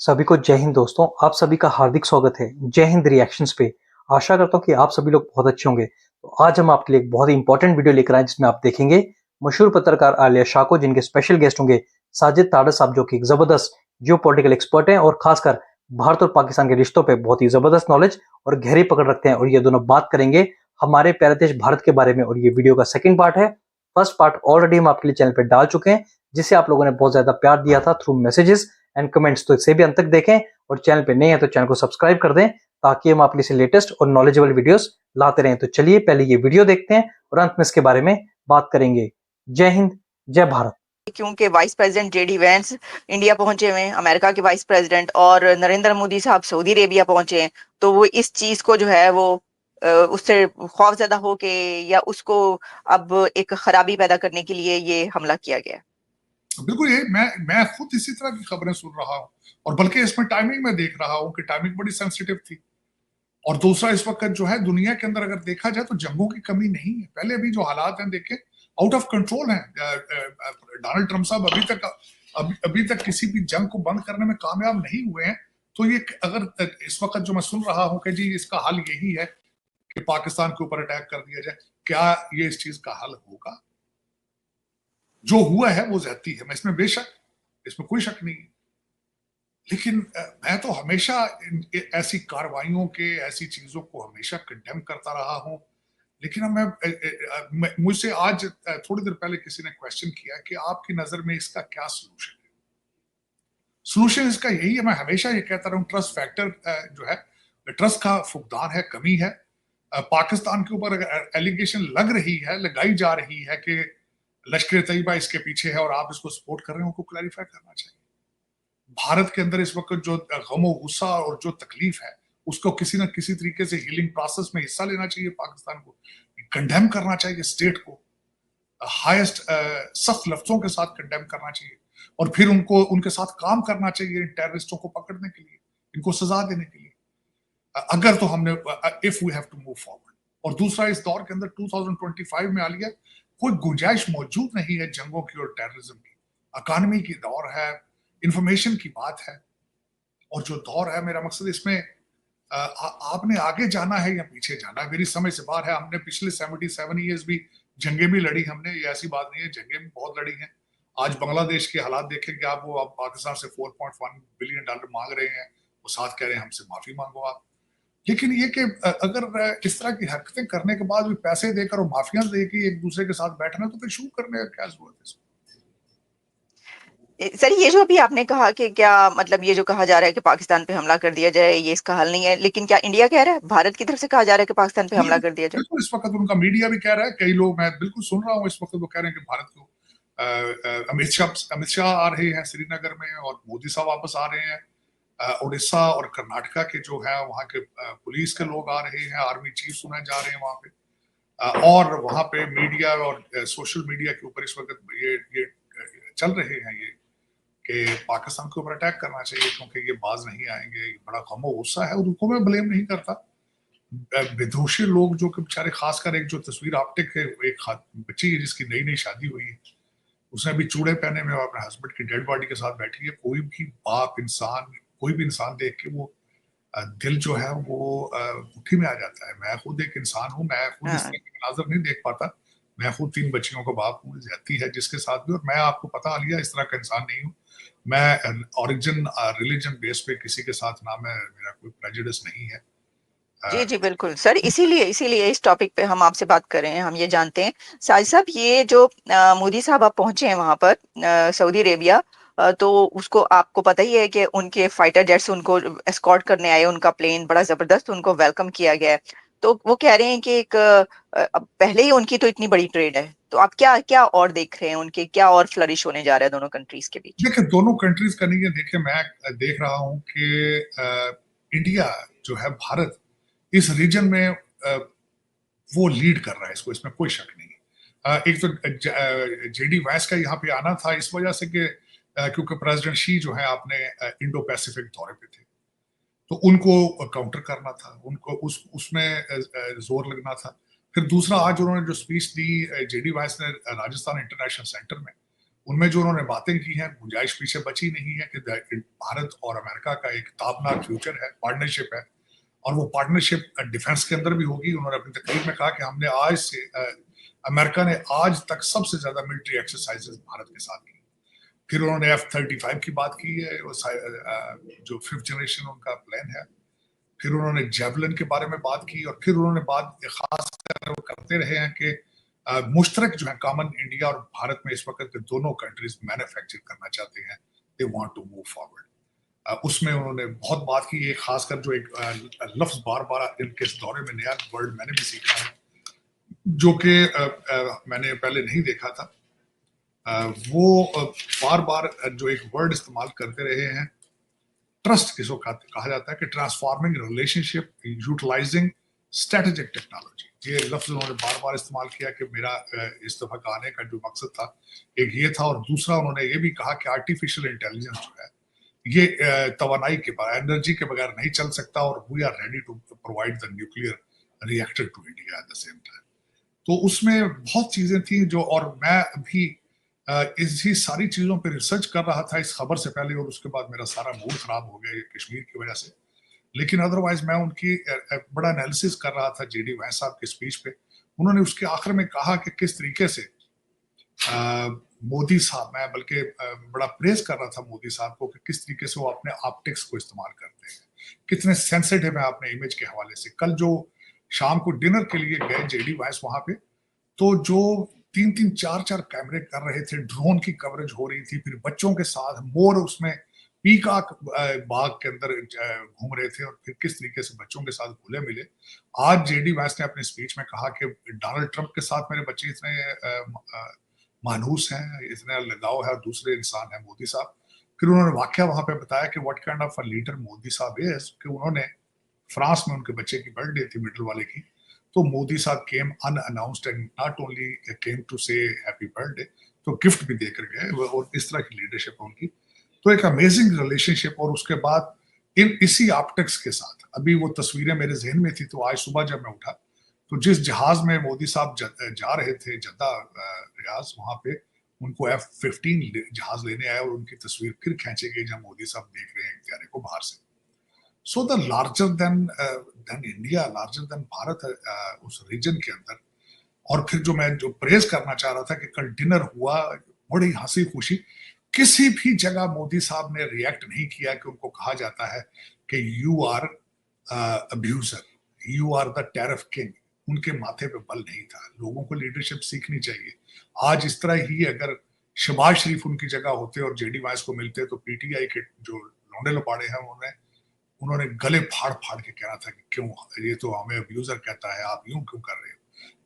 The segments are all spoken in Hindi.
सभी को जय हिंद दोस्तों। आप सभी का हार्दिक स्वागत है जय हिंद रिएक्शंस पे। आशा करता हूँ कि आप सभी लोग बहुत अच्छे होंगे। तो आज हम आपके लिए एक बहुत ही इंपॉर्टेंट वीडियो लेकर आए जिसमें आप देखेंगे मशहूर पत्रकार आलिया शाह को, जिनके स्पेशल गेस्ट होंगे साजिद ताडर साहब, जो कि एक जबरदस्त जियो पॉलिटिकल एक्सपर्ट हैं और खासकर भारत और पाकिस्तान के रिश्तों पर बहुत ही जबरदस्त नॉलेज और गहरी पकड़ रखते हैं। और ये दोनों बात करेंगे हमारे प्यारे देश भारत के बारे में। और ये वीडियो का सेकंड पार्ट है। फर्स्ट पार्ट ऑलरेडी हम आपके लिए चैनल पर डाल चुके हैं, जिसे आप लोगों ने बहुत ज्यादा प्यार दिया था थ्रू मैसेजेस एंड कमेंट्स। तो इसे भी अंत तक देखें और चैनल पे नए हैं तो चैनल को सब्सक्राइब कर दें, ताकि हम आपके लिए लेटेस्ट और नॉलेजेबल वीडियोस लाते रहें। तो चलिए पहले ये वीडियो देखते हैं और अंत में इसके बारे में बात करेंगे। जय हिंद, जय भारत। क्योंकि vice president JD Vance India पहुंचे हुए हैं, अमेरिका के वाइस प्रेसिडेंट, और नरेंद्र मोदी साहब सऊदी अरेबिया पहुंचे हैं, तो वो इस चीज को जो है वो उससे खौफजदा हो के या उसको अब एक खराबी पैदा करने के लिए ये हमला किया गया। बिल्कुल, ये मैं खुद इसी तरह की खबरें सुन रहा हूँ, और बल्कि इसमें टाइमिंग में देख रहा हूँ कि टाइमिंग बड़ी सेंसिटिव थी। और दूसरा, इस वक्त जो है दुनिया के अंदर अगर देखा जाए तो जंगों की कमी नहीं है। पहले अभी जो हालात हैं देखें, आउट ऑफ कंट्रोल हैं। डोनाल्ड ट्रंप साहब अभी तक किसी भी जंग को बंद करने में कामयाब नहीं हुए हैं। तो ये अगर इस वक्त जो मैं सुन रहा हूँ कि जी इसका हल यही है कि पाकिस्तान के ऊपर अटैक कर दिया जाए, क्या ये इस चीज का हल होगा? जो हुआ है वो ज्यादती है, मैं इसमें कोई शक नहीं है। लेकिन मैं तो हमेशा ऐसी कार्रवाइयों के, ऐसी चीजों को हमेशा कंडेम करता रहा हूं। लेकिन अब मुझसे आज थोड़ी देर पहले किसी ने क्वेश्चन किया कि आपकी नजर में इसका क्या सोल्यूशन है। सोल्यूशन इसका यही है, मैं हमेशा ये कहता रहा हूं, ट्रस्ट फैक्टर जो है, ट्रस्ट का फुकदान है, कमी है। पाकिस्तान के ऊपर अगर एलिगेशन लगाई जा रही है कि लश्कर तैयबा इसके पीछे है और आप इसको सपोर्ट कर रहे हैं, उनको क्लैरिफाई करना चाहिए। भारत के अंदर इस वक्त जो गम गुस्सा और जो तकलीफ है, उसको किसी न किसी तरीके से हीलिंग प्रोसेस में हिस्सा लेना चाहिए। पाकिस्तान को कंडेम करना चाहिए, स्टेट को हाईएस्ट सख्त लफ्जों के साथ कंडेम करना चाहिए, और फिर उनके साथ काम करना चाहिए इन टेररिस्टों को पकड़ने के लिए, इनको सजा देने के लिए, अगर तो हमने if we have to move forward. और दूसरा, इस दौर के अंदर 2025 में आ लिया, कोई गुंजाइश मौजूद नहीं है जंगों की और टेररिज्म की। इकॉनमी की दौर है, इंफॉर्मेशन की बात है, और जो दौर है, मेरा मकसद इसमें आपने आगे जाना है या पीछे जाना है, मेरी समझ से बाहर है। हमने पिछले 77 ईयर्स भी जंगें भी लड़ी हमने, ये ऐसी बात नहीं है, जंगें भी बहुत लड़ी हैं। आज बांग्लादेश के हालात देखेंगे आप, वो आप पाकिस्तान से $4.1 बिलियन मांग रहे हैं, वो साथ कह रहे हैं हमसे माफी मांगो आप। लेकिन ये कि अगर इस तरह की हरकतें करने के बाद भी पैसे देकर और माफिया देकर एक दूसरे के साथ बैठना, तो फिर शुरू करने का क्या जरूरत है? सर, ये जो अभी आपने कहा कि क्या मतलब, ये जो कहा जा रहा है कि पाकिस्तान पे हमला कर दिया जाए, ये इसका हल नहीं है, लेकिन क्या इंडिया कह रहा है, भारत की तरफ से कहा जा रहा है कि पाकिस्तान पे हमला कर दिया जाए? बिल्कुल, इस वक्त उनका मीडिया भी कह रहा है, कई लोग, मैं बिल्कुल सुन रहा हूँ इस वक्त, वो कह रहे हैं कि भारत को अमित शाह आ रहे हैं श्रीनगर में, और मोदी साहब वापस आ रहे हैं। उड़ीसा और कर्नाटका के जो है वहाँ के पुलिस के लोग आ रहे हैं, आर्मी चीफ सुने जा रहे हैं वहाँ पे, और वहाँ पे मीडिया और सोशल मीडिया के ऊपर इस वक्त ये चल रहे हैं ये कि पाकिस्तान के ऊपर अटैक करना चाहिए, क्योंकि ये बाज नहीं आएंगे। बड़ा गम और गुस्सा है, और उनको मैं ब्लेम नहीं करता। बेदोशी लोग जो कि बेचारे, खासकर एक जो तस्वीर आपने है, एक बच्ची है जिसकी नई नई शादी हुई है, उसने अभी चूड़े पहने में अपने हस्बैंड की डेड बॉडी के साथ बैठी है। कोई भी बाप इंसान, कोई भी इंसान देख के वो दिल जो है वो मुट्ठी में आ जाता है। मैं खुद एक इंसान हूँ, मैं खुद इस तरह की मनाज़र नहीं देख पाता। मैं खुद 3 बच्चियों का बाप हूँ, ज्यादती है जिसके साथ भी, और मैं आपको पता आलिया इस तरह का इंसान नहीं हूँ। मैं ओरिजिन रिलीजन बेस पे किसी के साथ ना, मेरा कोई प्रेजुडिस नहीं है। जी जी बिल्कुल सर, इसीलिए इसीलिए इस टॉपिक पे हम आपसे बात कर रहे हैं। हम ये जानते हैं साजिद साहब, ये जो मोदी साहब आप पहुंचे हैं वहां पर सऊदी अरेबिया, तो उसको आपको पता ही है कि उनके फाइटर जेट्स उनको एस्कॉर्ट करने आए, उनका प्लेन बड़ा जबरदस्त उनको वेलकम किया गया है। तो वो कह रहे हैं कि एक अब पहले ही उनकी तो इतनी बड़ी ट्रेड है, तो आप क्या क्या और देख रहे हैं, उनके क्या और फ्लरिश होने जा रहा है दोनों कंट्रीज के बीच? देखिए, दोनों कंट्रीज का नहीं है। देखिए, मैं देख रहा हूँ कि इंडिया जो है, भारत इस रीजन में वो लीड कर रहा है इसको, इसमें कोई शक नहीं। एक तो जेडी वैंस का यहाँ पे आना था इस वजह से कि क्योंकि प्रेसिडेंट शी जो है अपने इंडो पैसिफिक दौरे पे थे, तो उनको काउंटर करना था, उनको उसमें जोर लगना था। फिर दूसरा, आज उन्होंने जो स्पीच दी जेडी वैंस ने राजस्थान इंटरनेशनल सेंटर में, उनमें जो उन्होंने बातें की हैं, गुंजाइश पीछे बची नहीं है कि भारत और अमेरिका का एक ताबनाक फ्यूचर है, पार्टनरशिप है, और वो पार्टनरशिप डिफेंस के अंदर भी होगी। उन्होंने अपनी तकरीर में कहा कि हमने आज से अमेरिका ने आज तक सबसे ज्यादा मिलिट्री एक्सरसाइजेस भारत के साथ की। फिर उन्होंने F-35 की बात की है, जो 5th जनरेशन उनका प्लान है। फिर उन्होंने जेवलिन के बारे में बात की, और फिर उन्होंने बात खास करते रहे हैं कि मुश्तरक जो है कॉमन इंडिया और भारत में इस वक्त दोनों कंट्रीज मैन्युफैक्चर करना चाहते हैं, they want to move forward. उसमें उन्होंने बहुत बात की है, खासकर जो एक लफ्ज बार बार इनके इस दौरे में नया वर्ड मैंने भी सीखा है, जो कि मैंने पहले नहीं देखा था। वो बार बार जो एक वर्ड इस्तेमाल करते रहे हैं, ट्रस्ट जिसको कहा जाता है, कि transforming relationship utilizing strategic technology. ये लफ्ज उन्होंने बार बार इस्तेमाल किया कि मेरा इस दफा का आने का जो मकसद था एक ये था, और दूसरा उन्होंने ये भी कहा कि आर्टिफिशियल इंटेलिजेंस जो है ये तवानाई के बगैर, एनर्जी के बगैर नहीं चल सकता, और we are ready to provide the nuclear reactor to India at the same time. तो उसमें बहुत चीजें थी जो, और मैं अभी इसी सारी चीजों पे रिसर्च कर रहा था इस खबर से पहले, और उसके बाद मेरा सारा मूड खराब हो गया ये कश्मीर की वजह से। लेकिन अदरवाइज मैं उनकी बड़ा एनालिसिस कर रहा था जेडी वैंस साहब के स्पीच पे। उन्होंने उसके आखिर में कहा कि किस तरीके से मोदी साहब, मैं बल्कि बड़ा प्रेज कर रहा था मोदी साहब को कि किस तरीके से वो अपने ऑप्टिक्स को इस्तेमाल करते हैं, कितने सेंसिटिव है अपने इमेज के हवाले से। कल जो शाम को डिनर के लिए गए जेडी वैंस वहां पे, तो जो 3-3, 4-4 कैमरे कर रहे थे, ड्रोन की कवरेज हो रही थी, फिर बच्चों के साथ मोर उसमें पीकॉक बाग के अंदर घूम रहे थे, और फिर किस तरीके से बच्चों के साथ घुले मिले। आज जेडी वैंस ने अपने स्पीच में कहा कि डोनाल्ड ट्रंप के साथ मेरे बच्चे इतने मानूस हैं, इतना लगाव है, और दूसरे इंसान है मोदी साहब। फिर उन्होंने वाकया वहां पे बताया कि what kind of a leader Modi साहब इज, कि उन्होंने फ्रांस में उनके बच्चे की बर्थडे थी मिडिल वाले की, तो मोदी साहब came unannounced and not only came to say happy birthday, तो गिफ्ट भी देकर गए, और इस तरह की लीडरशिप है उनकी। तो एक अमेजिंग रिलेशनशिप। और उसके बाद इसी ऑप्टिक्स के साथ अभी वो तस्वीरें मेरे जहन में थी, तो आज सुबह जब मैं उठा तो जिस जहाज में मोदी साहब जा रहे थे जद्दा रियाज, वहां पे उनको F-15 जहाज लेने आए, और उनकी तस्वीर फिर खींची गई जब मोदी साहब देख रहे हैं प्यारे को बाहर से। So the larger than India, larger than Bharat उस रीजन के अंदर। और फिर जो प्रेज करना चाह रहा था कि कल डिनर हुआ, बड़ी हंसी खुशी, किसी भी जगह मोदी साहब ने रिएक्ट नहीं किया कि उनको कहा जाता है कि you are abuser, you are the tariff king. उनके माथे पे बल नहीं था। लोगों को लीडरशिप सीखनी चाहिए। आज इस तरह ही अगर शहबाज शरीफ उनकी जगह होते और जेडी वाइस को मिलते, तो पीटीआई के जो लौंडे लपाड़े हैं उन्होंने गले फाड़ फाड़ के कहना था कि क्यों, ये तो हमें अब्यूजर कहता है, आप यूं क्यों कर रहे हो।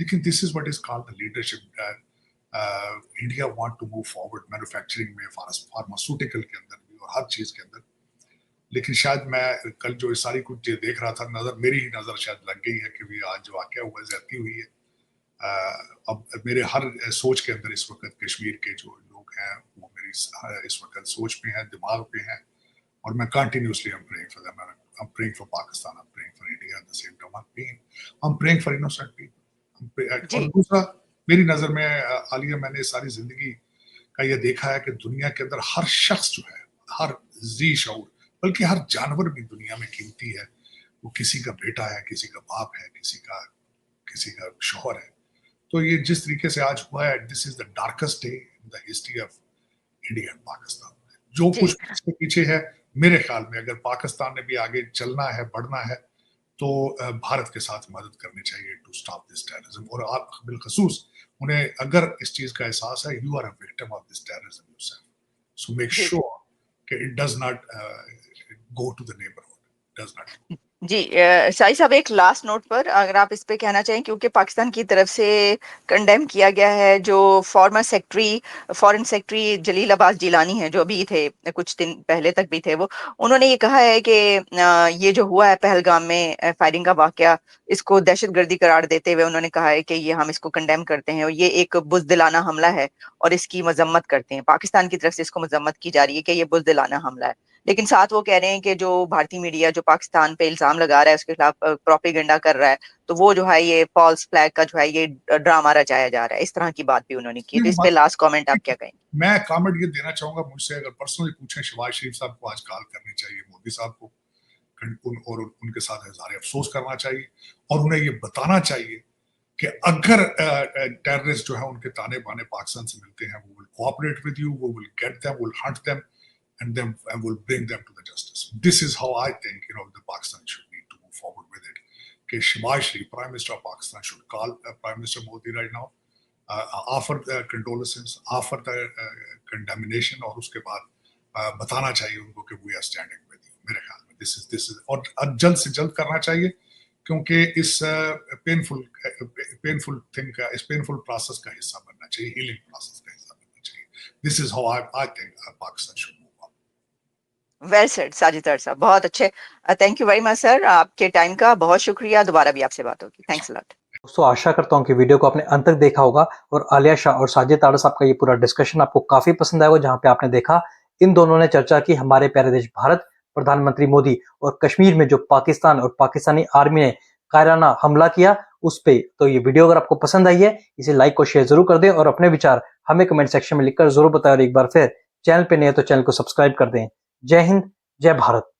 लेकिन this is what is called the leadership. India want to move forward manufacturing में, फार्मास्यूटिकल के अंदर भी, और हर चीज के अंदर। लेकिन शायद मैं कल जो सारी कुछ देख रहा था, मेरी ही नजर शायद लग गई है कि भी आज जो वाकया हुआ, ज्यादती हुई है। अब मेरे हर सोच के अंदर इस वक्त कश्मीर के जो लोग हैं वो मेरी इस वक्त सोच में है, दिमाग पे है, और मैं continuously I'm praying for them. I'm praying for Pakistan. I'm praying for India at the same time. I'm praying for innocent people. और दूसरा मेरी नजर में आलिया, मैंने सारी जिंदगी का ये देखा है कि दुनिया के अंदर हर शख्स जो है, हर जी शऊर, बल्कि हर जानवर भी दुनिया में कीमती है। वो किसी का बेटा है, किसी का बाप है, किसी का शोहर है। तो ये जिस तरीके से आज हुआ है, this is the darkest day in the history of India and Pakistan. जो कुछ इसके पीछे है, मेरे ख्याल में अगर पाकिस्तान ने भी आगे चलना है, बढ़ना है, तो भारत के साथ मदद करनी चाहिए टू स्टॉप दिस टेररिज्म। और आप बिलखसूस उन्हें अगर इस चीज का एहसास है, you are a victim of this terrorism yourself, so make sure कि it does not go to the neighbourhood, does not. जी शाही साहब, एक लास्ट नोट पर अगर आप इस पे कहना चाहें, क्योंकि पाकिस्तान की तरफ से कंडेम किया गया है जो फॉरेन सेक्रेटरी जलील अब्बास जिलानी है, जो अभी थे, कुछ दिन पहले तक भी थे, उन्होंने ये कहा है कि ये जो हुआ है पहलगाम में फायरिंग का वाकया, इसको दहशतगर्दी करार देते हुए उन्होंने कहा है कि ये हम इसको कंडेम करते हैं और ये एक बुज़दिलाना हमला है और इसकी मजम्मत करते हैं। पाकिस्तान की तरफ से इसको मजम्मत की जा रही है कि ये बुज़दिलाना हमला है। लेकिन साथ वो कह रहे हैं कि जो भारतीय मीडिया जो पाकिस्तान पे इल्जाम लगा रहा है उसके खिलाफ प्रोपेगेंडा कर रहा है, तो वो जो है ये फॉल्स फ्लैग का जो है ये ड्रामा रचाया जा रहा है, इस तरह की बात भी उन्होंने की। तो इस पे लास्ट कमेंट आप क्या कहेंगे? मैं कमेंट ये देना चाहूंगा, मुझसे अगर पर्सनली पूछें, शहबाज शरीफ साहब को आज कॉल करनी चाहिए मोदी साहब को और उनके साथ इज़हार अफसोस करना चाहिए और उन्हें ये बताना चाहिए कि अगर टेररिस्ट जो है उनके ताने बाने पाकिस्तान से मिलते हैं, वो विल कोऑपरेट विद यू, वो will get them, will Hunt them and will bring them to the justice. This is how I think the Pakistan should need to move forward with it. कि Shehbaz Sharif, Prime Minister of Pakistan, should call Prime Minister Modi right now, offer condolences, offer the condemnation, और उसके बाद बताना चाहिए उनको कि we are standing with you. मेरे ख्याल में this is और जल्द से जल्द करना चाहिए, क्योंकि इस पेनफुल थिंग का, इस पेनफुल प्रोसेस का हिस्सा बनना चाहिए, हीलिंग प्रोसेस का हिस्सा बनना चाहिए. This is how I think Pakistan should move. Well said Sajid साहब, बहुत अच्छे। Thank you very much sir, आपके टाइम का बहुत शुक्रिया। दोबारा भी आपसे बात होगी। Thanks a lot. दोस्तों, आशा करता हूं कि वीडियो को आपने अंत तक देखा होगा और आलिया शाह और साजिद ताड़ा साहब का ये पूरा डिस्कशन आपको काफी पसंद आएगा, जहां पे आपने देखा इन दोनों ने चर्चा की हमारे प्यारे देश भारत, प्रधानमंत्री मोदी और कश्मीर में जो पाकिस्तान और पाकिस्तानी आर्मी ने कायराना हमला किया उस पे। तो ये वीडियो अगर आपको पसंद आई है, इसे लाइक और शेयर जरूर कर दें और अपने विचार हमें कमेंट सेक्शन में लिखकर जरूर बताएं और एक बार फिर चैनल पे नए तो चैनल को सब्सक्राइब कर दें। जय हिंद, जय भारत।